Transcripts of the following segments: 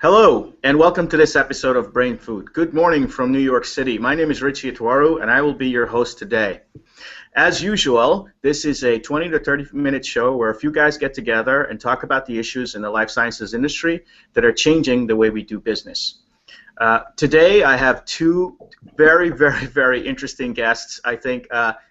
Hello, and welcome to this episode of Brain Food. Good morning from New York City. My name is Richie Atuaru, and I will be your host today. As usual, this is a 20 to 30-minute show where a few guys get together and talk about the issues in the life sciences industry that are changing the way we do business. Today, I have two very interesting guests. I think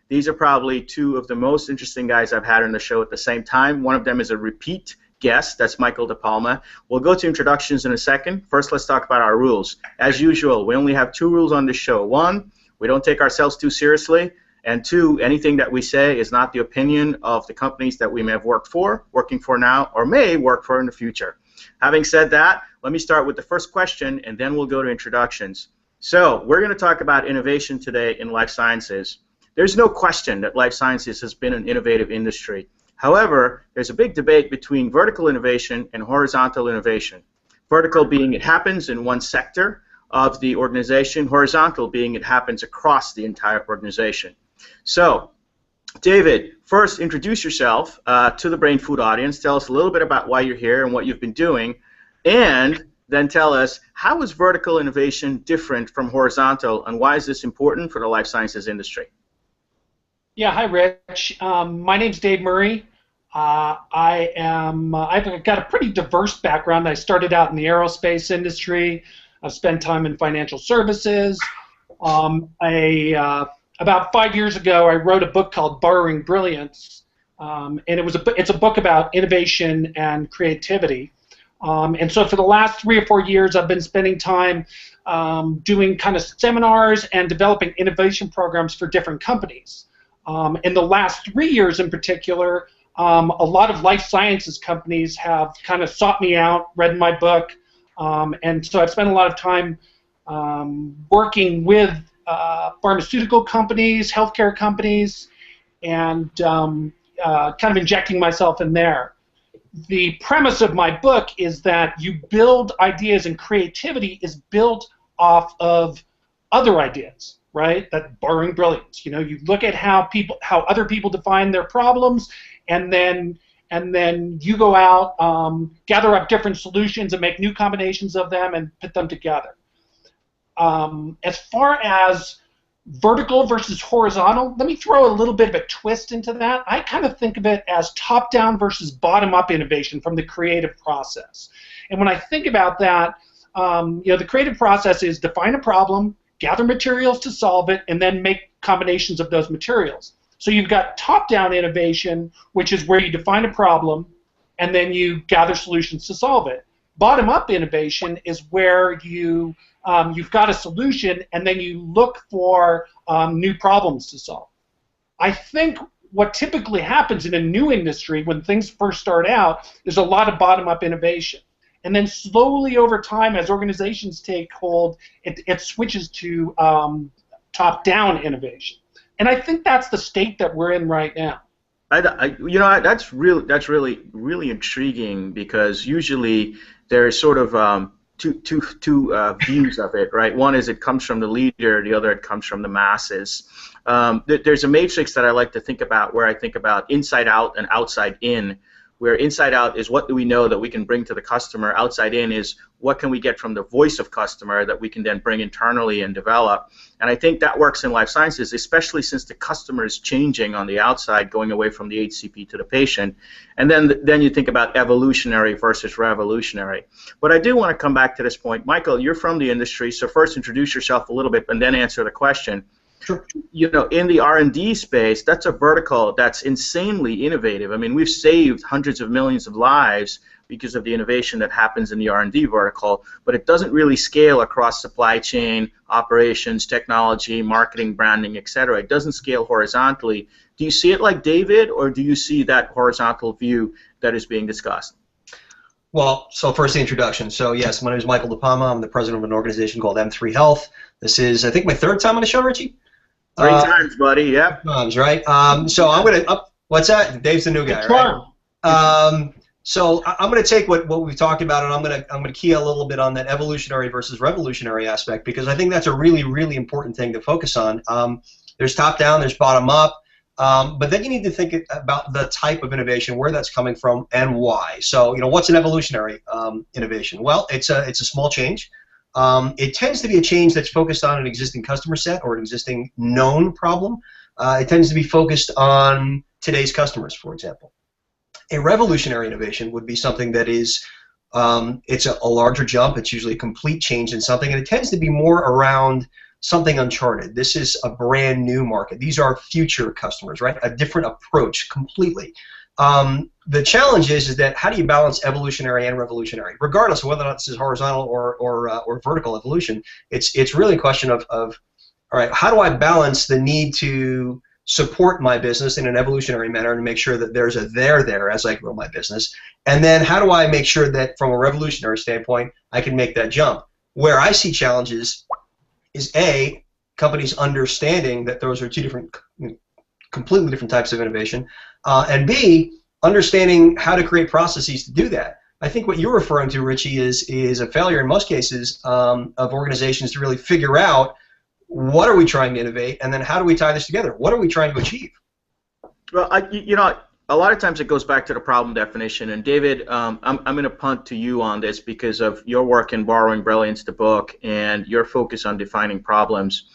these are probably two of the most interesting guys I've had on the show at the same time. One of them is a repeat guest. That's Michael de Palma. We'll go to introductions in a second. First, let's talk about our rules. As usual, we only have two rules on this show. One, we don't take ourselves too seriously. And two, anything that we say is not the opinion of the companies that we may have worked for, working for now, or may work for in the future. Having said that, let me start with the first question, and then we'll go to introductions. So, we're going to talk about innovation today in life sciences. There's no question that life sciences has been an innovative industry. However, there's a big debate between vertical innovation and horizontal innovation. Vertical being it happens in one sector of the organization, horizontal being it happens across the entire organization. So, David, first introduce yourself to the Brain Food audience. Tell us a little bit about why you're here and what you've been doing, and then tell us how is vertical innovation different from horizontal, and why is this important for the life sciences industry? Yeah, hi, Rich. My name's Dave Murray. I've got a pretty diverse background. I started out in the aerospace industry. I've spent time in financial services. About 5 years ago, I wrote a book called Borrowing Brilliance, and it's a book about innovation and creativity. And so for the last 3 or 4 years, I've been spending time doing kind of seminars and developing innovation programs for different companies. In the last 3 years in particular, a lot of life sciences companies have kind of sought me out, read my book, and so I've spent a lot of time working with pharmaceutical companies, healthcare companies, and kind of injecting myself in there. The premise of my book is that you build ideas, and creativity is built off of other ideas. Right? That borrowing brilliance. You know, you look at how other people define their problems, and then you go out, gather up different solutions, and make new combinations of them and put them together. As far as vertical versus horizontal, let me throw a little bit of a twist into that. I kind of think of it as top-down versus bottom-up innovation from the creative process. And when I think about that, the creative process is define a problem, gather materials to solve it, and then make combinations of those materials. So you've got top-down innovation, which is where you define a problem, and then you gather solutions to solve it. Bottom-up innovation is where you've got a solution, and then you look for new problems to solve. I think what typically happens in a new industry when things first start out is a lot of bottom-up innovation. And then slowly over time, as organizations take hold, it switches to top-down innovation. And I think that's the state that we're in right now. That's really intriguing, because usually there's sort of two views of it, right? One is it comes from the leader, the other it comes from the masses. There's a matrix that I like to think about, where I think about inside out and outside in. Where inside out is what do we know that we can bring to the customer, outside in is what can we get from the voice of customer that we can then bring internally and develop. And I think that works in life sciences, especially since the customer is changing on the outside, going away from the HCP to the patient. And then you think about evolutionary versus revolutionary. But I do want to come back to this point. Michael, you're from the industry, so first introduce yourself a little bit and then answer the question. Sure. You know, in the R&D space, that's a vertical that's insanely innovative. I mean, we've saved hundreds of millions of lives because of the innovation that happens in the R&D vertical, but it doesn't really scale across supply chain, operations, technology, marketing, branding, etc. It doesn't scale horizontally. Do you see it like David, or do you see that horizontal view that is being discussed? Well, so first the introduction. So yes, my name is Michael de Palma. I'm the president of an organization called M3 Health. This is, I think, my third time on the show, Richie? Three times, buddy. Yep. Times, right? So I'm gonna. What's that? Dave's the new guy, right? So I'm gonna take what we've talked about, and I'm gonna key a little bit on that evolutionary versus revolutionary aspect, because I think that's a really important thing to focus on. There's top down, there's bottom up. But then you need to think about the type of innovation, where that's coming from, and why. So, what's an evolutionary innovation? Well, it's a small change. It tends to be a change that's focused on an existing customer set or an existing known problem. It tends to be focused on today's customers, for example. A revolutionary innovation would be something that is it's a larger jump. It's usually a complete change in something, and it tends to be more around something uncharted. This is a brand new market. These are future customers, right? A different approach completely. The challenge is that how do you balance evolutionary and revolutionary, regardless of whether or not this is horizontal or vertical evolution? It's really a question of all right, how do I balance the need to support my business in an evolutionary manner and make sure that there's a there as I grow my business, and then how do I make sure that from a revolutionary standpoint I can make that jump? Where I see challenges is A, companies understanding that those are two different, completely different types of innovation, and B, understanding how to create processes to do that. I think what you're referring to, Richie, is a failure in most cases of organizations to really figure out what are we trying to innovate, and then how do we tie this together? What are we trying to achieve? Well, a lot of times it goes back to the problem definition. And David, I'm going to punt to you on this because of your work in Borrowing Brilliance, the book, and your focus on defining problems.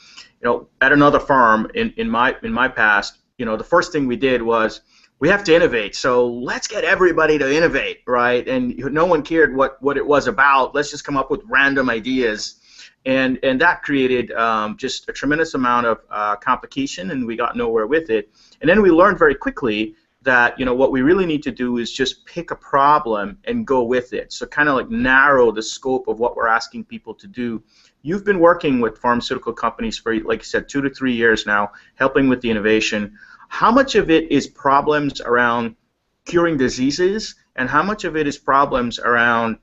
At another firm in my past, the first thing we did was we have to innovate. So let's get everybody to innovate, right? And no one cared what it was about. Let's just come up with random ideas. And that created just a tremendous amount of complication, and we got nowhere with it. And then we learned very quickly that what we really need to do is just pick a problem and go with it. So kind of like narrow the scope of what we're asking people to do. You've been working with pharmaceutical companies for, like you said, 2 to 3 years now, helping with the innovation. How much of it is problems around curing diseases, and how much of it is problems around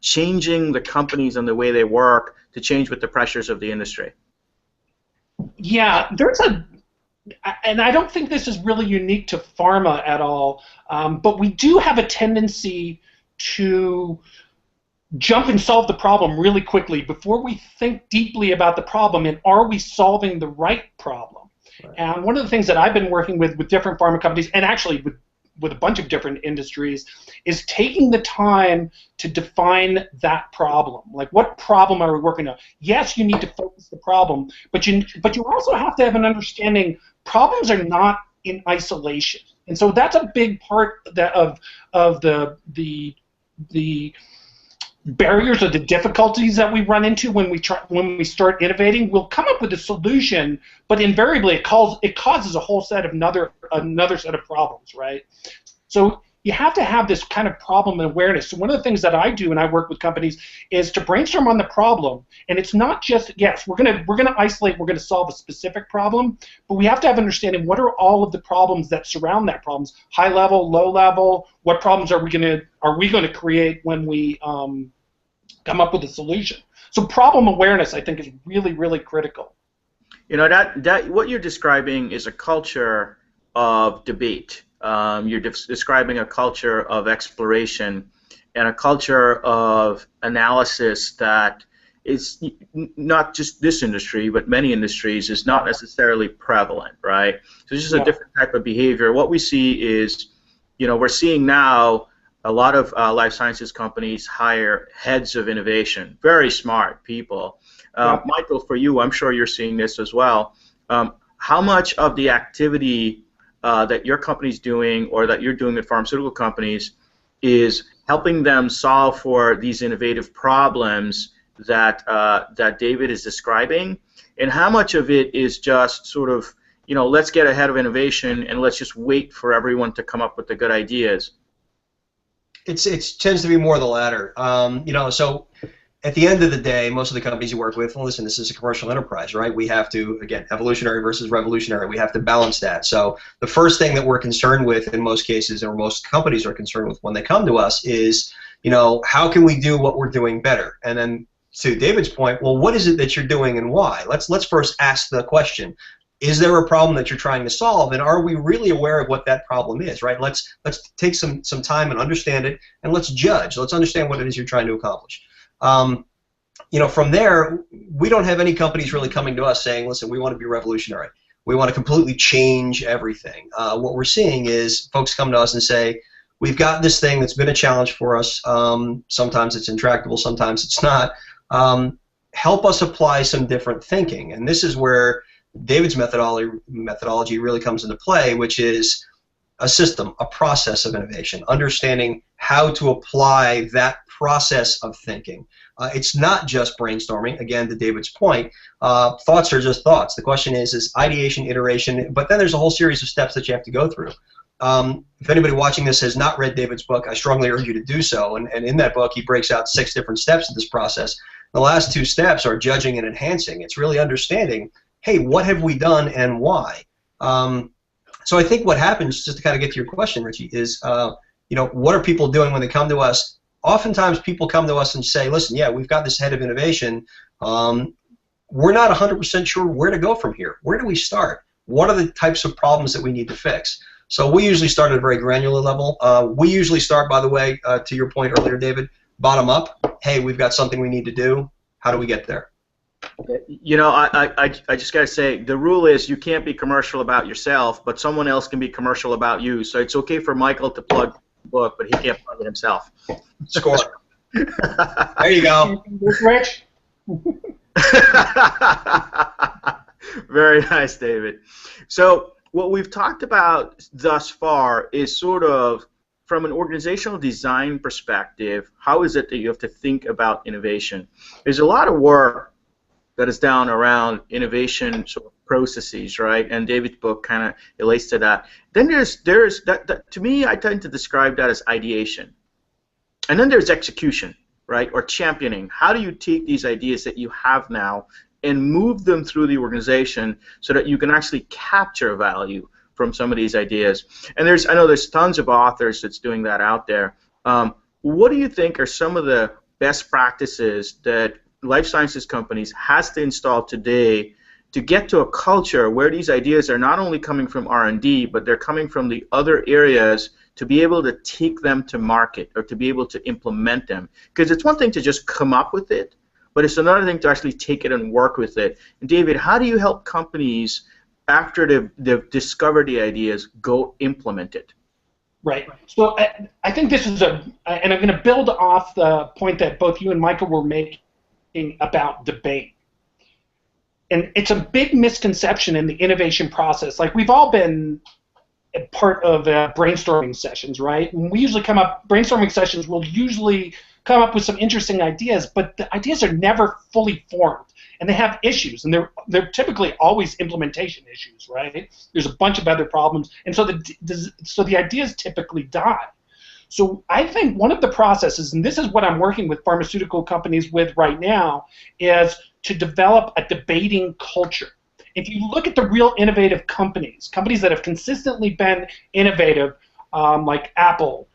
changing the companies and the way they work to change with the pressures of the industry? Yeah, and I don't think this is really unique to pharma at all, but we do have a tendency to jump and solve the problem really quickly before we think deeply about the problem and are we solving the right problem. Right. And one of the things that I've been working with different pharma companies, and actually with a bunch of different industries, is taking the time to define that problem. Like, what problem are we working on? Yes, you need to focus the problem, but you also have to have an understanding problems are not in isolation. And so that's a big part of the barriers or the difficulties that we run into when we start innovating. We'll come up with a solution, but invariably it causes a whole set of another set of problems, right? So you have to have this kind of problem awareness. So one of the things that I do when I work with companies is to brainstorm on the problem, and it's not just, yes, we're gonna isolate, we're gonna solve a specific problem, but we have to have understanding what are all of the problems that surround that problems, high level, low level, what problems are we gonna create when we come up with a solution. So problem awareness, I think, is really, really critical. That what you're describing is a culture of debate. You're describing a culture of exploration and a culture of analysis that is not just this industry, but many industries, is not necessarily prevalent, right? So this is a different type of behavior. What we see is, we're seeing now a lot of life sciences companies hire heads of innovation, very smart people. Michael, for you, I'm sure you're seeing this as well. How much of the activity that your company's doing or that you're doing with pharmaceutical companies is helping them solve for these innovative problems that David is describing, and how much of it is just sort of, let's get ahead of innovation and let's just wait for everyone to come up with the good ideas? It tends to be more the latter. So at the end of the day, most of the companies you work with, well, listen, this is a commercial enterprise, right? We have to, again, evolutionary versus revolutionary, we have to balance that. So the first thing that we're concerned with in most cases, or most companies are concerned with when they come to us, is, how can we do what we're doing better? And then to David's point, well, what is it that you're doing and why? Let's first ask the question. Is there a problem that you're trying to solve, and are we really aware of what that problem is, right? Let's take some time and understand it, and let's judge. Let's understand what it is you're trying to accomplish. From there, we don't have any companies really coming to us saying, listen, we want to be revolutionary. we want to completely change everything. What we're seeing is folks come to us and say, we've got this thing that's been a challenge for us. Sometimes it's intractable, sometimes it's not. Help us apply some different thinking. And this is where David's methodology really comes into play, which is a system, a process of innovation, understanding how to apply that process of thinking. It's not just brainstorming. Again, to David's point, thoughts are just thoughts. The question is ideation, iteration, but then there's a whole series of steps that you have to go through. If anybody watching this has not read David's book, I strongly urge you to do so. And in that book, he breaks out 6 different steps of this process. The last 2 steps are judging and enhancing. It's really understanding, hey, what have we done and why? So I think what happens, just to kind of get to your question, Richie, is what are people doing when they come to us? Oftentimes people come to us and say, listen, yeah, we've got this head of innovation. We're not 100% sure where to go from here. Where do we start? What are the types of problems that we need to fix? So we usually start at a very granular level. We usually start, by the way, to your point earlier, David, bottom up. Hey, we've got something we need to do. How do we get there? I just got to say, the rule is you can't be commercial about yourself, but someone else can be commercial about you. So it's okay for Michael to plug the book, but he can't plug it himself. Score. There you go. Rich? Very nice, David. So what we've talked about thus far is sort of, from an organizational design perspective, how is it that you have to think about innovation? There's a lot of work that is down around innovation sort of processes, right? And David's book kind of relates to that. Then there's that, to me, I tend to describe that as ideation. And then there's execution, right? Or championing. How do you take these ideas that you have now and move them through the organization so that you can actually capture value from some of these ideas? And I know there's tons of authors that's doing that out there. What do you think are some of the best practices that life sciences companies has to install today to get to a culture where these ideas are not only coming from R&D, but they're coming from the other areas to be able to take them to market or to be able to implement them? Because it's one thing to just come up with it, but it's another thing to actually take it and work with it. And David, how do you help companies, after they've discovered the ideas, go implement it? Right. So I think this is and I'm going to build off the point that both you and Michael were making about debate. And it's a big misconception in the innovation process. Like, we've all been a part of brainstorming sessions, right? And we usually brainstorming sessions will usually come up with some interesting ideas, but the ideas are never fully formed, and they have issues, and they're typically always implementation issues, right? There's a bunch of other problems, and so the ideas typically die. So I think one of the processes, and this is what I'm working with pharmaceutical companies with right now, is to develop a debating culture. If you look at the real innovative companies that have consistently been innovative, like Apple,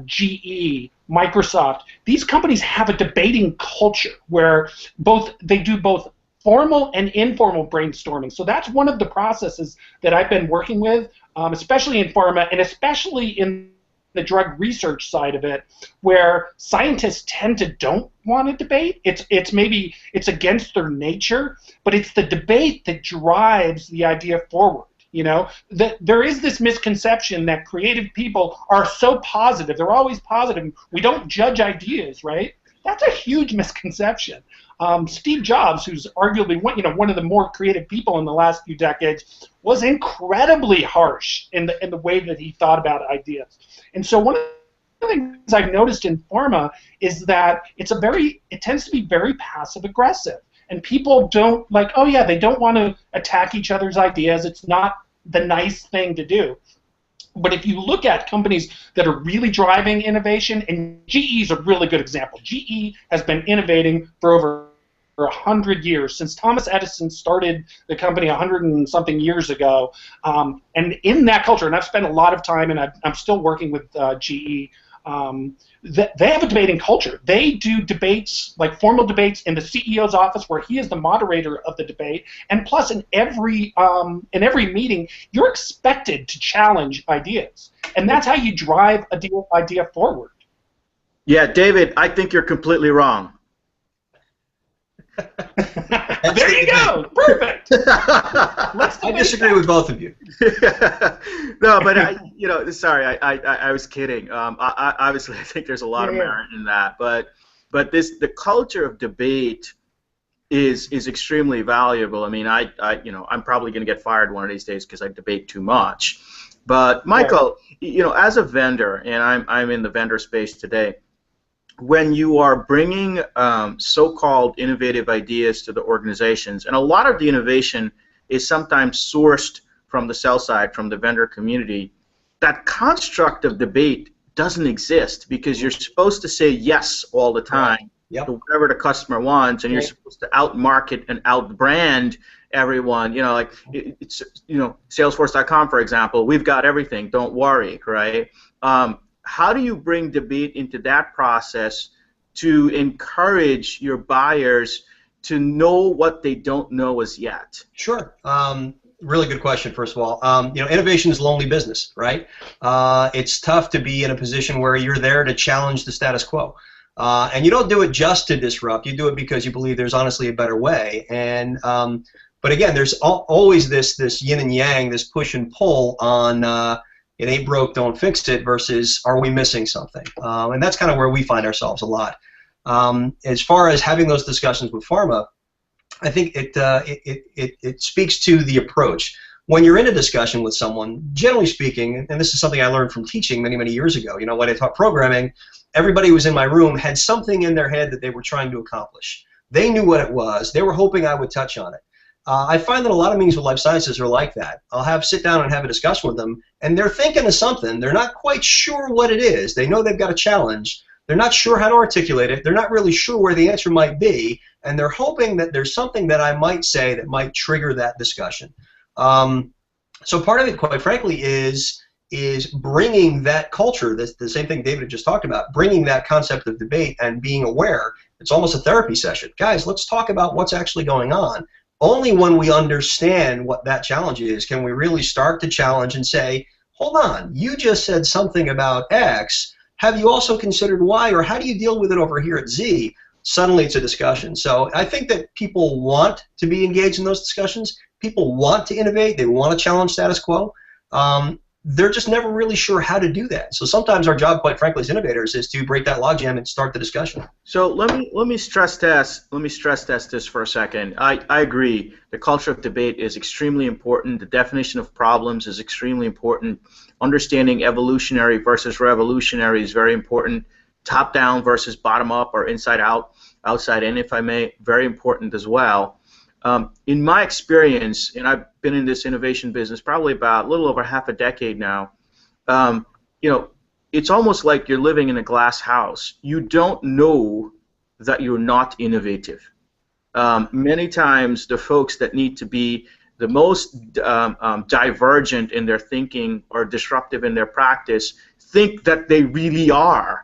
GE, Microsoft, these companies have a debating culture where they do both formal and informal brainstorming. So that's one of the processes that I've been working with, especially in pharma and especially in the drug research side of it, where scientists tend to don't want to debate. It's against their nature, but it's the debate that drives the idea forward. There is this misconception that creative people are so positive. They're always positive. We don't judge ideas, right? That's a huge misconception. Steve Jobs, who's arguably one of the more creative people in the last few decades, was incredibly harsh in the way that he thought about ideas. And so one of the things I've noticed in pharma is that it tends to be very passive aggressive. And people don't they don't want to attack each other's ideas. It's not the nice thing to do. But if you look at companies that are really driving innovation, and GE is a really good example. GE has been innovating for over 100 years, since Thomas Edison started the company 100 and something years ago. And in that culture, and I've spent a lot of time, and I'm still working with GE, they have a debating culture. They do debates, like formal debates, in the CEO's office where he is the moderator of the debate, and plus in every meeting, you're expected to challenge ideas, and that's how you drive a idea forward. Yeah, David, I think you're completely wrong. There you go. Perfect. I disagree with both of you. No, but sorry, I was kidding. Obviously, I think there's a lot of merit in that, but the culture of debate is extremely valuable. I mean, I'm probably going to get fired one of these days because I debate too much. But Michael, as a vendor, and I'm in the vendor space today, when you are bringing so-called innovative ideas to the organizations, and a lot of the innovation is sometimes sourced from the sell side, from the vendor community, that construct of debate doesn't exist because you're supposed to say yes all the time. Yep. To whatever the customer wants, and you're supposed to outmarket and outbrand everyone. It's Salesforce.com, for example. We've got everything. Don't worry, right? How do you bring debate into that process to encourage your buyers to know what they don't know as yet? Sure. Really good question, first of all. Innovation is lonely business, right? It's tough to be in a position where you're there to challenge the status quo. And you don't do it just to disrupt. You do it because you believe there's honestly a better way. And but again, there's always this yin and yang, this push and pull on it ain't broke, don't fix it, versus are we missing something? And that's kind of where we find ourselves a lot. As far as having those discussions with pharma, I think it speaks to the approach. When you're in a discussion with someone, generally speaking, and this is something I learned from teaching many, many years ago, when I taught programming, everybody who was in my room had something in their head that they were trying to accomplish. They knew what it was. They were hoping I would touch on it. I find that a lot of meetings with life sciences are like that. I'll sit down and have a discussion with them, and they're thinking of something. They're not quite sure what it is. They know they've got a challenge. They're not sure how to articulate it. They're not really sure where the answer might be, and they're hoping that there's something that I might say that might trigger that discussion. So part of it, quite frankly, is bringing that culture, the same thing David had just talked about, bringing that concept of debate and being aware. It's almost a therapy session. Guys, let's talk about what's actually going on. Only when we understand what that challenge is can we really start to challenge and say, hold on, you just said something about X. Have you also considered Y, or how do you deal with it over here at Z? Suddenly it's a discussion. So I think that people want to be engaged in those discussions. People want to innovate. They want to challenge status quo. They're just never really sure how to do that. So sometimes our job, quite frankly, as innovators, is to break that logjam and start the discussion. So let me stress test this for a second. I agree. The culture of debate is extremely important. The definition of problems is extremely important. Understanding evolutionary versus revolutionary is very important. Top down versus bottom up, or inside out, outside in, if I may, very important as well. In my experience, and I've been in this innovation business probably about a little over half a decade now, it's almost like you're living in a glass house. You don't know that you're not innovative. Many times the folks that need to be the most divergent in their thinking or disruptive in their practice think that they really are.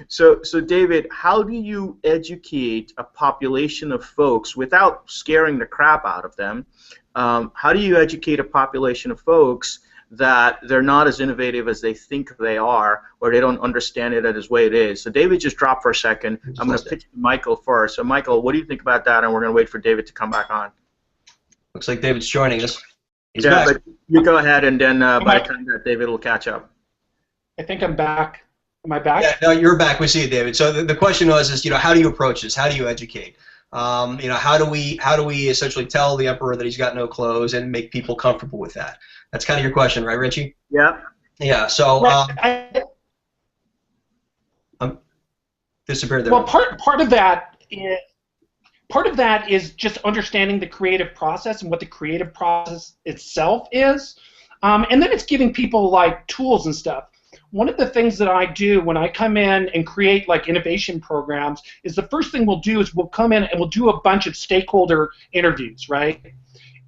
So David, how do you educate a population of folks without scaring the crap out of them? How do you educate a population of folks that they're not as innovative as they think they are, or they don't understand it as way it is? So David just dropped for a second. I'm going to pitch to Michael first. So Michael, what do you think about that? And we're going to wait for David to come back on. Looks like David's joining us. He's yeah, back. But you go ahead, and then by the time that David will catch up. I think I'm back. Am I back? Yeah, no, you're back. We see you, David. So the question was, how do you approach this? How do you educate? How do we essentially tell the emperor that he's got no clothes and make people comfortable with that? That's kind of your question, right, Richie? Yeah. Yeah. So disappeared there. Well, part of that is just understanding the creative process and what the creative process itself is, and then it's giving people like tools and stuff. One of the things that I do when I come in and create like innovation programs is the first thing we'll do is we'll come in and we'll do a bunch of stakeholder interviews, right?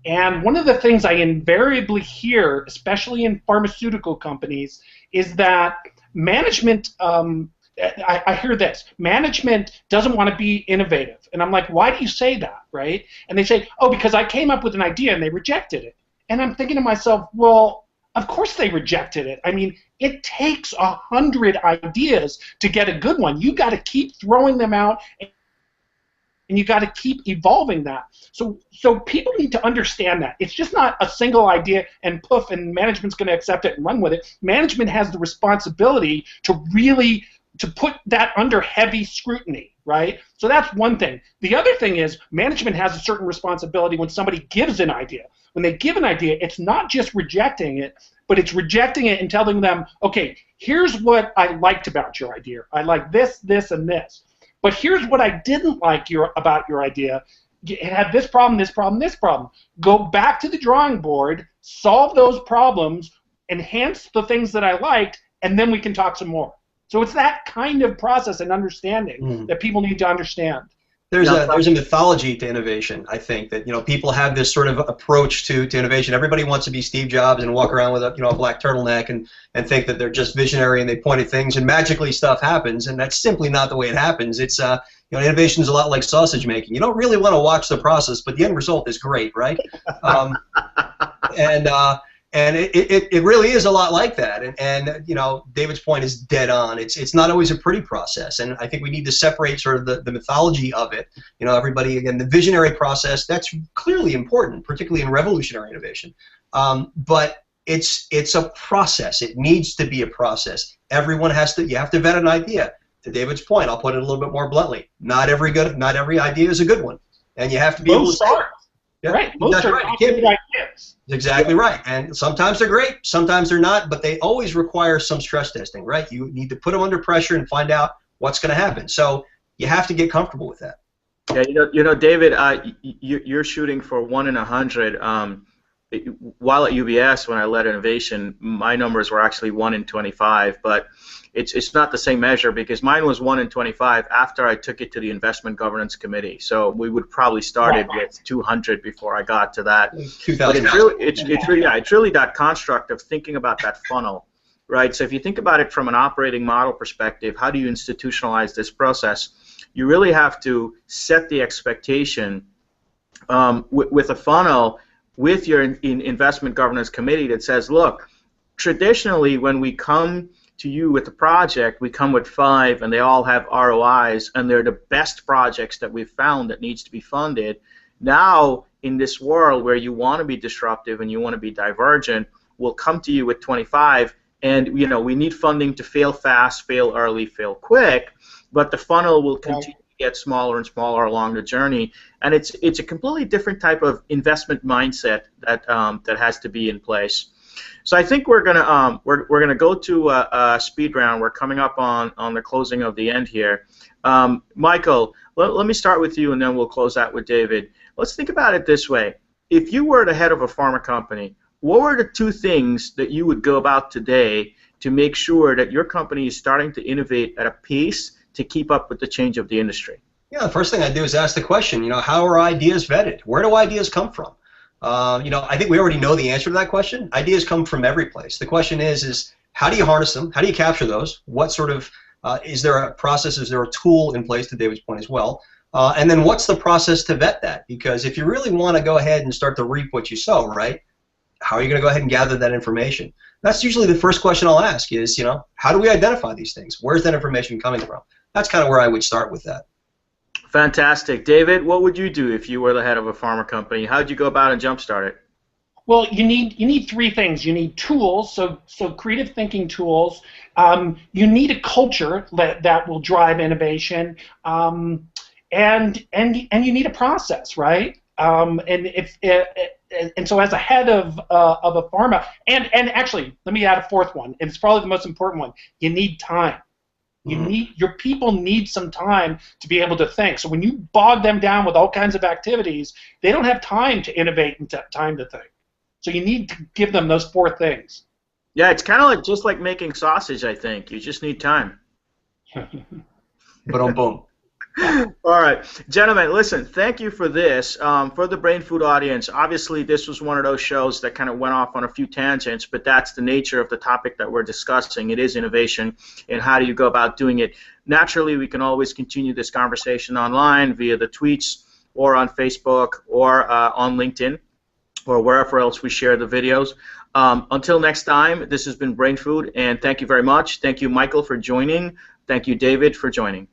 And one of the things I invariably hear, especially in pharmaceutical companies, is that management, I hear this, management doesn't want to be innovative. And I'm like, why do you say that, right? And they say, oh, because I came up with an idea and they rejected it. And I'm thinking to myself, well, of course they rejected it. I mean, it takes 100 ideas to get a good one. You got to keep throwing them out and you got to keep evolving that. So people need to understand that. It's just not a single idea and poof, and management's going to accept it and run with it. Management has the responsibility to really put that under heavy scrutiny, right? So that's one thing. The other thing is management has a certain responsibility when somebody gives an idea. When they give an idea, it's not just rejecting it, but it's rejecting it and telling them, okay, here's what I liked about your idea. I like this, this, and this. But here's what I didn't like about your idea. It had this problem, this problem, this problem. Go back to the drawing board, solve those problems, enhance the things that I liked, and then we can talk some more. So it's that kind of process and understanding that people need to understand. There's a mythology to innovation, I think, that people have this sort of approach to innovation. Everybody wants to be Steve Jobs and walk around with a black turtleneck and think that they're just visionary and they point at things and magically stuff happens, and that's simply not the way it happens. It's innovation is a lot like sausage making. You don't really want to watch the process, but the end result is great, right? And it really is a lot like that, and David's point is dead on. It's not always a pretty process, and I think we need to separate sort of the mythology of it. Everybody, again, the visionary process, that's clearly important, particularly in revolutionary innovation. But it's a process. It needs to be a process. Everyone you have to vet an idea. To David's point, I'll put it a little bit more bluntly. Not every idea is a good one, and you have to be able to start. Yeah, right. Most are not good ideas. Exactly right. And sometimes they're great, sometimes they're not, but they always require some stress testing, right? You need to put them under pressure and find out what's going to happen. So you have to get comfortable with that. Yeah, David, you're shooting for 1 in 100. While at UBS, when I led innovation, my numbers were actually 1 in 25, but it's not the same measure because mine was 1 in 25 after I took it to the Investment Governance Committee. So we would probably started with 200 before I got to that. But it's really that construct of thinking about that funnel, right? So if you think about it from an operating model perspective, how do you institutionalize this process? You really have to set the expectation with a funnel with your Investment Governance Committee that says, look, traditionally when we come to you with a project, we come with 5 and they all have ROIs and they're the best projects that we've found that needs to be funded. Now, in this world where you want to be disruptive and you want to be divergent, we'll come to you with 25 and we need funding to fail fast, fail early, fail quick, but the funnel will continue to get smaller and smaller along the journey, and it's a completely different type of investment mindset that has to be in place. So I think we're gonna go to a speed round. We're coming up on the closing of the end here. Michael, let me start with you, and then we'll close out with David. Let's think about it this way: if you were the head of a pharma company, what were the 2 things that you would go about today to make sure that your company is starting to innovate at a pace to keep up with the change of the industry? Yeah, the first thing I do is ask the question, how are ideas vetted? Where do ideas come from? I think we already know the answer to that question. Ideas come from every place. The question is how do you harness them? How do you capture those? What sort of, is there a process, is there a tool in place, to David's point as well? And then what's the process to vet that? Because if you really want to go ahead and start to reap what you sow, right, how are you going to go ahead and gather that information? That's usually the first question I'll ask is, how do we identify these things? Where's that information coming from? That's kind of where I would start with that. Fantastic. David, what would you do if you were the head of a pharma company? How would you go about and jumpstart it? Well, you need 3 things. You need tools, so creative thinking tools. You need a culture that will drive innovation, and you need a process, right? And so as a head of a pharma, and actually, let me add a 4th one, and it's probably the most important one. You need time. Your people need some time to be able to think. So when you bog them down with all kinds of activities, they don't have time to innovate and time to think. So you need to give them those 4 things. Yeah, it's kind of just like making sausage, I think. You just need time. Boom. All right, gentlemen, listen, thank you for this. For the Brain Food audience, obviously this was one of those shows that kind of went off on a few tangents, but that's the nature of the topic that we're discussing. It is innovation, and how do you go about doing it? Naturally, we can always continue this conversation online via the tweets or on Facebook or on LinkedIn or wherever else we share the videos. Until next time, this has been Brain Food, and thank you very much. Thank you, Michael, for joining. Thank you, David, for joining.